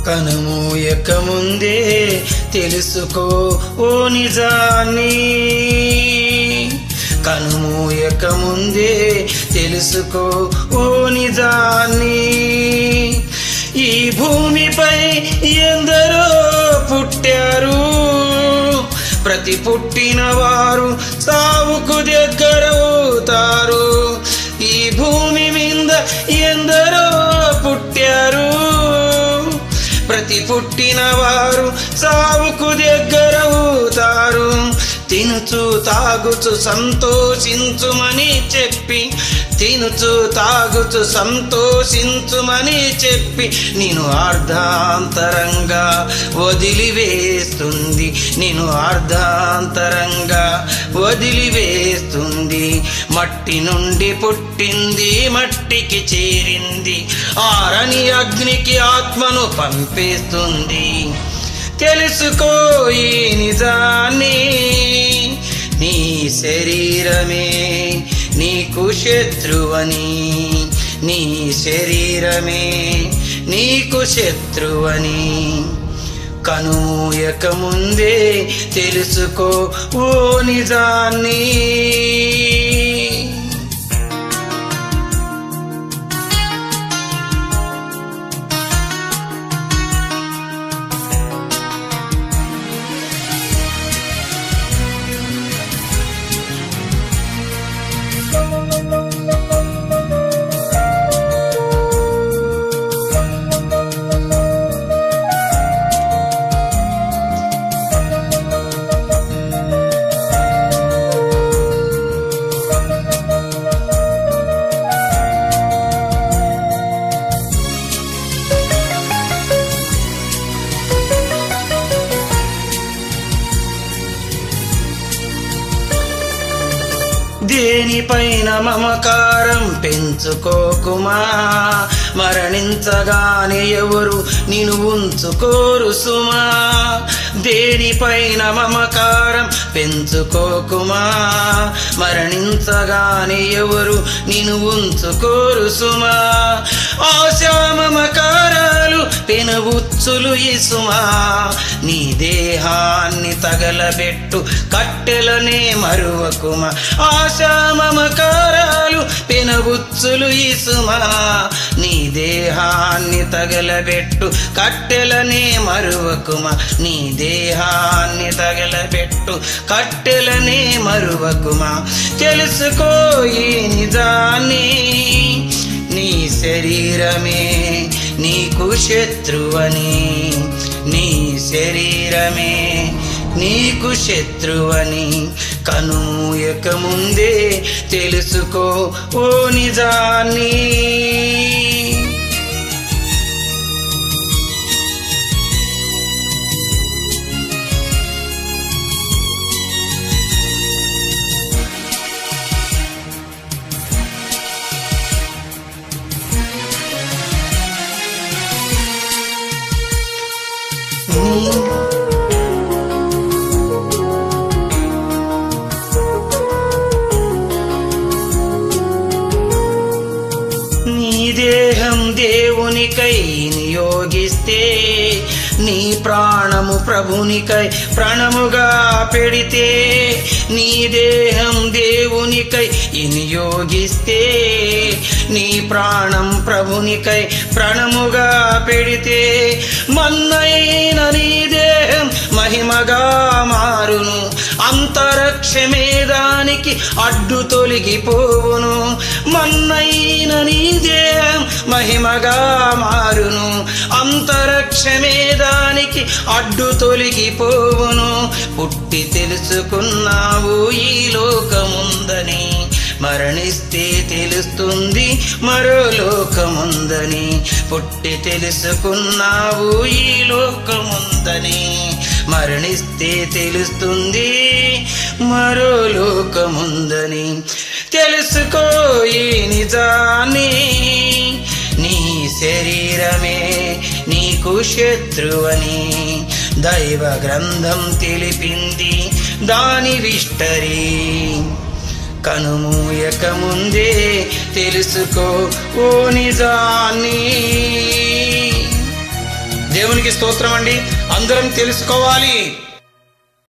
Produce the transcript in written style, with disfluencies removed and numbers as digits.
కనుమూయక ముందే తెలుసుకో ఓ నిజాన్ని, కనుమూయక ముందే తెలుసుకో ఓ నిజాన్ని. ఈ భూమిపై ఎందరో పుట్టారు, ప్రతి పుట్టిన వారు సావుకు దగ్గరవుతారు. ఈ భూమి మీద ఎందరో పుట్టారు, ప్రతి పుట్టిన వారు సావుకు దగ్గరవుతారు. తినుచు తాగుచు సంతోషించుమని చెప్పి, తినుచు తాగుచు సంతోషించుమని చెప్పి నిన్ను అర్ధాంతరంగా వదిలివేస్తుంది, నిన్ను అర్ధాంతరంగా వదిలివేస్తుంది. మట్టి నుండి పుట్టింది, మట్టికి చేరింది, ఆరని అగ్నికి ఆత్మను పంపేస్తుంది. తెలుసుకో ఈ నిజాన్ని, నీ శరీరమే నీకు శత్రువని, నీ శరీరమే నీకు శత్రువని. కనుమూయక ముందే తెలుసుకో ఓ నిజాన్ని. దేనిపైన మమకారం పెంచుకోకుమా, మరణించగానే ఎవరు నిన్ను ఉంచుకోరు సుమా. దేనిపైన మమకారం పెంచుకోకుమా, మరణించగానే ఎవరు నిన్ను ఉంచుకోరు సుమా. ఆశా మమకారాలు పెనుబుచ్చులు ఇసుమా, నీ దేహాన్ని తగలబెట్టు కట్టెలనే మరువకుమా. ఆశా మమకారాలు పెనుబుచ్చులు ఇసుమా, నీ దేహాన్ని తగలబెట్టు కట్టెలనే మరువకుమా. నీ దేహాన్ని తగలబెట్టు కట్టెలనే మరువకుమా. తెలుసుకో ఈ నిజాన్ని, నీ శరీరమే నీకు శత్రువని, నీ శరీరమే నీకు శత్రువని. కనుమూయక ముందే తెలుసుకో ఓ నిజాన్ని. నీ దేహం దేవునికై నియోగిస్తే, నీ ప్రాణము ప్రభునికై ప్రాణముగా పెడితే. నీ దేహం దేవునికై వినియోగిస్తే, నీ ప్రాణం ప్రభునికై ప్రాణముగా పెడితే. మన్నైన నీ దేహం మహిమగా మారును, అంతరిక్షమే దానికి అడ్డు తొలగిపోవును. మన్నైన నీ దేహం మహిమగా మారును, అంతరిక్షమే దానికి అడ్డు తొలగిపోవును. పుట్టి తెలుసుకున్నావు ఈ లోకముందని, మరణిస్తే తెలుస్తుంది మరో లోకముందని. పుట్టి తెలుసుకున్నావు ఈ లోకముందని, మరణిస్తే తెలుస్తుంది మరో లోకముందని. తెలుసుకో ఈ నిజాన్ని, నీ శరీరమే నీకు శత్రువని దైవ గ్రంథం తెలిపింది దాని విష్టరి. కనుమూయక ముందే తెలుసుకో ఓ నిజాన్ని. దేవునికి స్తోత్రం అండి. అందరం తెలుసుకోవాలి.